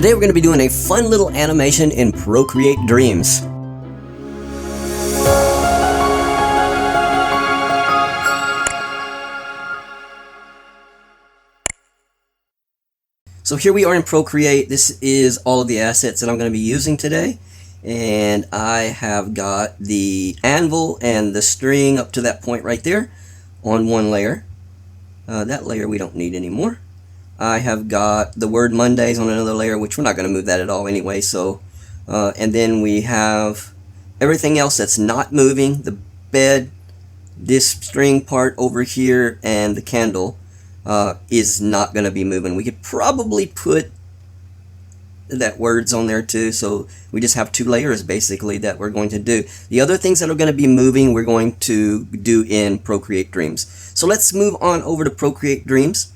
Today we're going to be doing a fun little animation in Procreate Dreams. So here we are in Procreate. This is all of the assets that I'm going to be using today. And I have got the anvil and the string up to that point right there on one layer. That layer we don't need anymore. I have got the word Mondays on another layer, which we're not going to move that at all anyway. So, and then we have everything else that's not moving, the bed, this string part over here, and the candle is not going to be moving. We could probably put that words on there too, so we just have two layers basically that we're going to do. The other things that are going to be moving we're going to do in Procreate Dreams. So let's move on over to Procreate Dreams.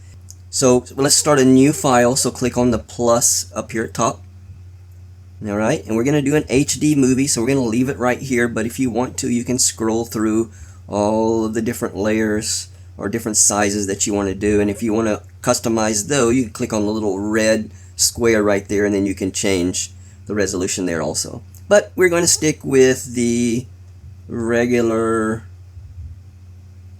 So let's start a new file. So click on the plus up here at top. Alright, and we're going to do an HD movie, so we're going to leave it right here, but if you want to, you can scroll through all of the different layers or different sizes that you want to do, and if you want to customize though, you can click on the little red square right there, and then you can change the resolution there also. But we're going to stick with the regular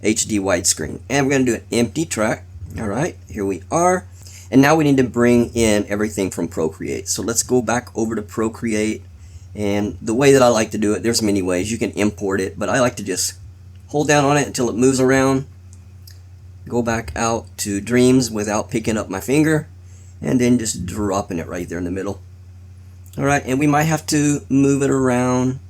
HD widescreen, and we're going to do an empty track. Alright, here we are, and now we need to bring in everything from Procreate. So let's go back over to Procreate, and the way that I like to do it, there's many ways. You can import it, but I like to just hold down on it until it moves around, go back out to Dreams without picking up my finger, and then just dropping it right there in the middle. Alright, and we might have to move it around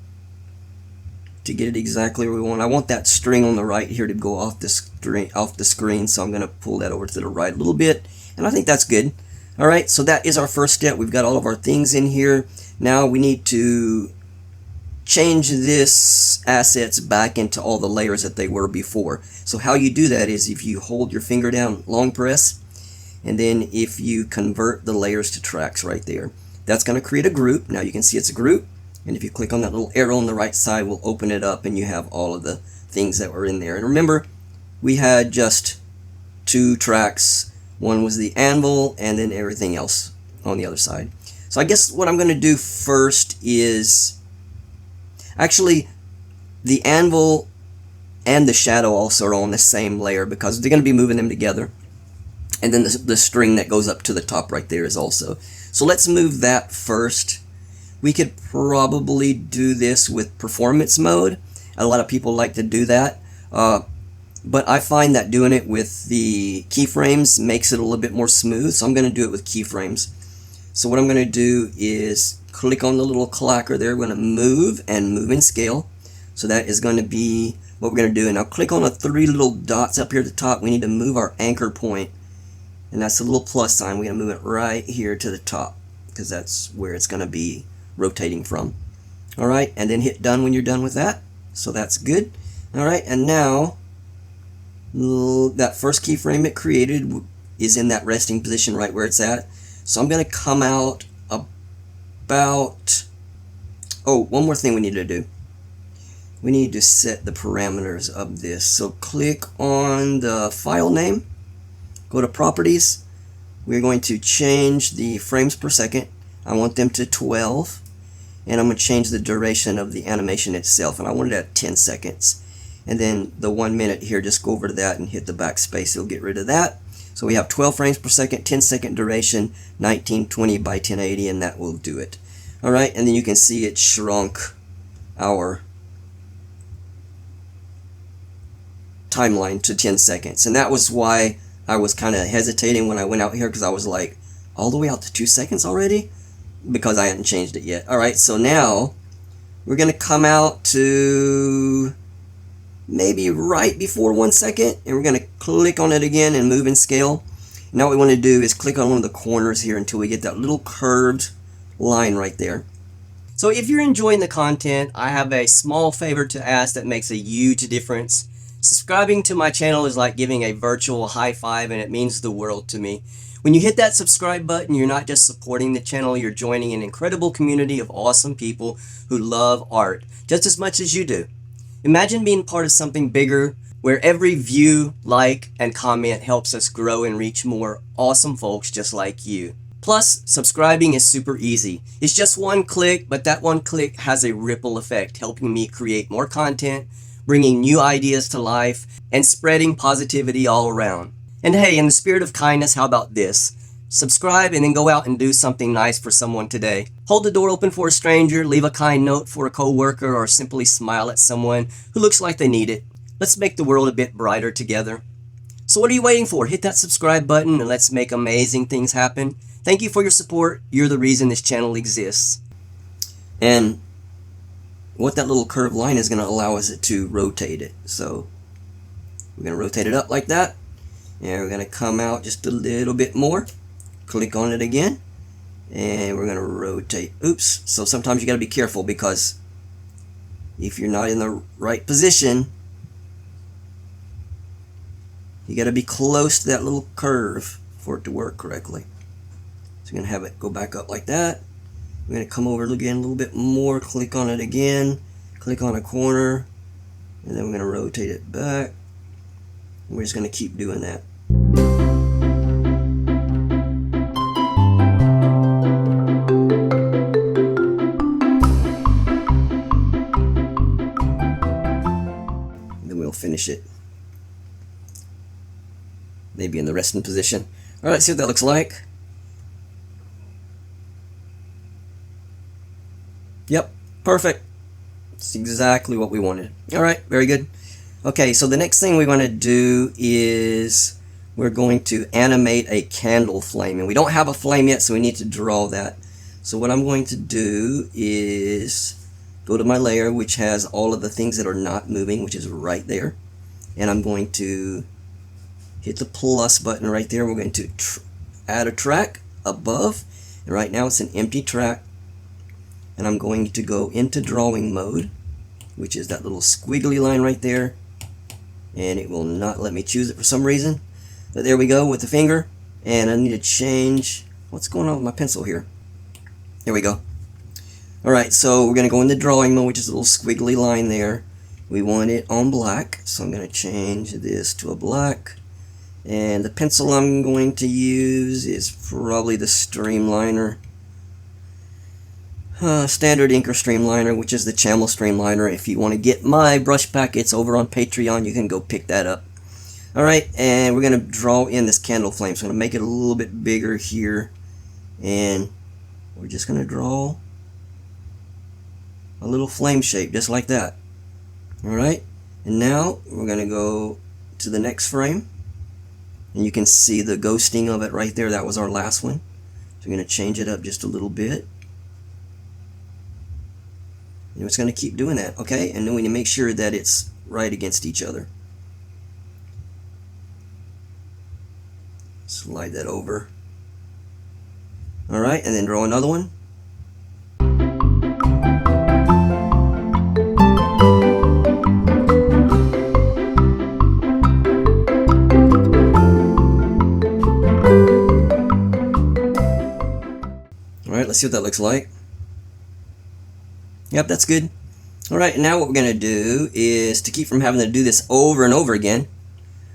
to get it exactly where we want. I want that string on the right here to go off the screen, so I'm going to pull that over to the right a little bit, and I think that's good. Alright, so that is our first step. We've got all of our things in here. Now we need to change this assets back into all the layers that they were before. So how you do that is if you hold your finger down, long press, and then if you convert the layers to tracks right there, that's going to create a group. Now you can see it's a group, and if you click on that little arrow on the right side, we'll open it up and you have all of the things that were in there. And remember, we had just two tracks. One was the anvil and then everything else on the other side. So I guess what I'm going to do first is actually the anvil and the shadow also are on the same layer because they're going to be moving them together. And then the string that goes up to the top right there is also. So let's move that first. We could probably do this with performance mode. A lot of people like to do that. But I find that doing it with the keyframes makes it a little bit more smooth. So I'm going to do it with keyframes. So what I'm going to do is click on the little clacker there. We're going to move and move in scale. So that is going to be what we're going to do. And now click on the three little dots up here at the top. We need to move our anchor point. And that's a little plus sign. We're going to move it right here to the top because that's where it's going to be rotating from. Alright, and then hit done when you're done with that. So that's good. Alright, and now that first keyframe it created is in that resting position right where it's at. So I'm going to come out about... Oh, one more thing we need to do. We need to set the parameters of this. So click on the file name. Go to properties. We're going to change the frames per second. I want them to 12. And I'm going to change the duration of the animation itself. And I want it at 10 seconds. And then the 1 minute here, just go over to that and hit the backspace. It'll get rid of that. So we have 12 frames per second, 10-second duration, 1920 by 1080, and that will do it. Alright, and then you can see it shrunk our timeline to 10 seconds. And that was why I was kind of hesitating when I went out here, because I was like, all the way out to 2 seconds already? Because I hadn't changed it yet. Alright, so now we're going to come out to maybe right before 1 second, and we're going to click on it again and move in scale. Now what we want to do is click on one of the corners here until we get that little curved line right there. So if you're enjoying the content, I have a small favor to ask that makes a huge difference. Subscribing to my channel is like giving a virtual high five, and it means the world to me. When you hit that subscribe button, you're not just supporting the channel, you're joining an incredible community of awesome people who love art just as much as you do. Imagine being part of something bigger where every view, like, and comment helps us grow and reach more awesome folks just like you. Plus, subscribing is super easy. It's just one click, but that one click has a ripple effect, helping me create more content, bringing new ideas to life, and spreading positivity all around. And hey, in the spirit of kindness, how about this? Subscribe and then go out and do something nice for someone today. Hold the door open for a stranger, leave a kind note for a coworker, or simply smile at someone who looks like they need it. Let's make the world a bit brighter together. So what are you waiting for? Hit that subscribe button and let's make amazing things happen. Thank you for your support. You're the reason this channel exists. And what that little curved line is going to allow us to rotate it. So we're going to rotate it up like that. And we're going to come out just a little bit more. Click on it again. And we're going to rotate. Oops. So sometimes you got to be careful, because if you're not in the right position, you got to be close to that little curve for it to work correctly. So you're going to have it go back up like that. We're going to come over again a little bit more, click on it again, click on a corner, and then we're going to rotate it back. And we're just going to keep doing that. And then we'll finish it maybe in the resting position. All right, see what that looks like. Yep, perfect. It's exactly what we wanted. All right, very good. Okay, so the next thing we're going to do is we're going to animate a candle flame. And we don't have a flame yet, so we need to draw that. So what I'm going to do is go to my layer, which has all of the things that are not moving, which is right there. And I'm going to hit the plus button right there. We're going to add a track above. And right now it's an empty track. And I'm going to go into drawing mode, which is that little squiggly line right there. And it will not let me choose it for some reason. But there we go with the finger. And I need to change, what's going on with my pencil here? There we go. Alright, so we're going to go into drawing mode, which is a little squiggly line there. We want it on black, so I'm going to change this to a black. And the pencil I'm going to use is probably the Streamliner. Standard ink or Streamliner, which is the Chamel Streamliner. If you want to get my brush packets over on Patreon, you can go pick that up. Alright, and we're going to draw in this candle flame. So I'm going to make it a little bit bigger here. And we're just going to draw a little flame shape, just like that. Alright, and now we're going to go to the next frame. And you can see the ghosting of it right there. That was our last one. So we're going to change it up just a little bit. And it's going to keep doing that, okay? And then we need to make sure that it's right against each other. Slide that over. Alright, and then draw another one. Alright, let's see what that looks like. Yep, that's good. Alright, now what we're going to do is, to keep from having to do this over and over again,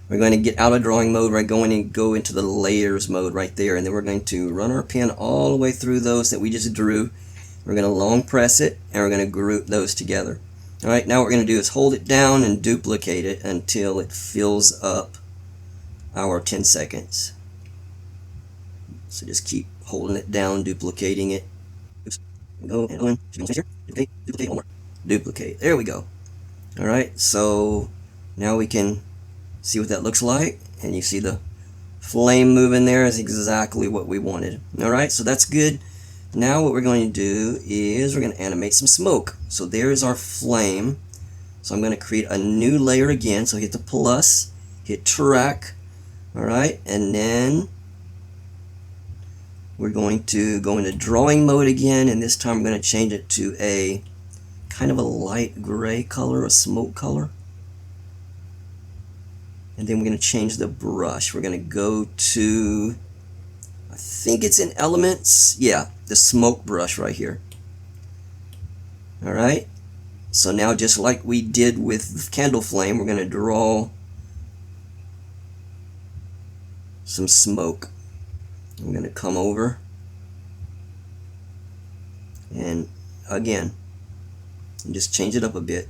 we're going to get out of drawing mode. We're going to go into the layers mode right there, and then we're going to run our pen all the way through those that we just drew. We're going to long press it, and we're going to group those together. Alright, now what we're going to do is hold it down and duplicate it until it fills up our 10 seconds. So just keep holding it down, duplicating it. Oops. Go and one. Duplicate one more. Duplicate. There we go. Alright, so now we can see what that looks like. And you see the flame moving there is exactly what we wanted. Alright, so that's good. Now what we're going to do is we're going to animate some smoke. So there's our flame. So I'm going to create a new layer again. So hit the plus, hit track. Alright, and then we're going to go into drawing mode again, and this time I'm going to change it to a kind of a light gray color, a smoke color. And then we're going to change the brush. We're going to go to, I think it's in Elements. Yeah, the smoke brush right here. Alright, so now just like we did with the candle flame, we're going to draw some smoke. I'm going to come over And again, and just change it up a bit.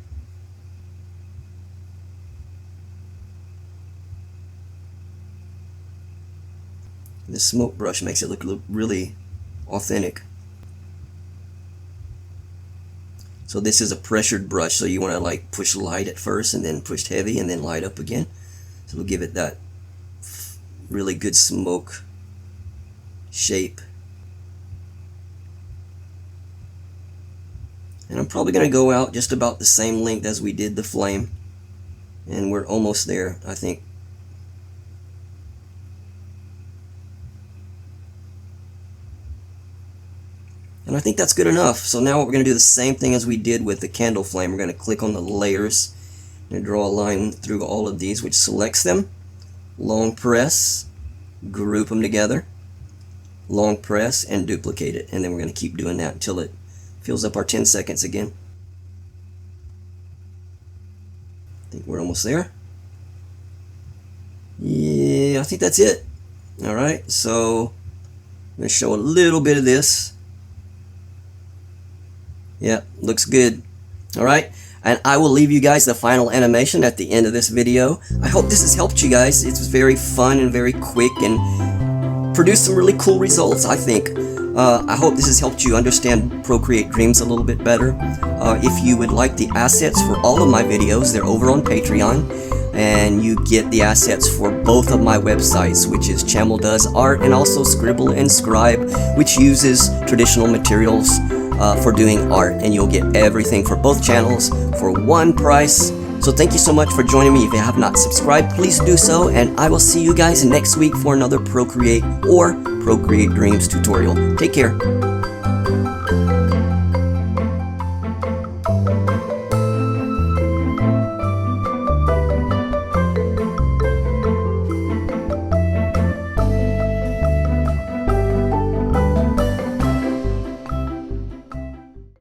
This smoke brush makes it look really authentic. So this is a pressured brush, so you want to like push light at first and then push heavy and then light up again. So it'll give it that really good smoke shape. And I'm probably going to go out just about the same length as we did the flame. And we're almost there, I think. And I think that's good enough. So now we're going to do the same thing as we did with the candle flame. We're going to click on the layers and draw a line through all of these, which selects them. Long press, group them together, long press, and duplicate it. And then we're going to keep doing that until it fills up our 10 seconds again. I think we're almost there. Yeah, I think that's it. Alright, so I'm going to show a little bit of this. Yeah, looks good. Alright, and I will leave you guys the final animation at the end of this video. I hope this has helped you guys. It's very fun and very quick and produced some really cool results, I think. I hope this has helped you understand Procreate Dreams a little bit better. If you would like the assets for all of my videos, they're over on Patreon. And you get the assets for both of my websites, which is Channel Does Art and also Scribble and Scribe, which uses traditional materials for doing art, and you'll get everything for both channels for one price. So thank you so much for joining me. If you have not subscribed, please do so, and I will see you guys next week for another Procreate or Procreate Dreams tutorial. Take care.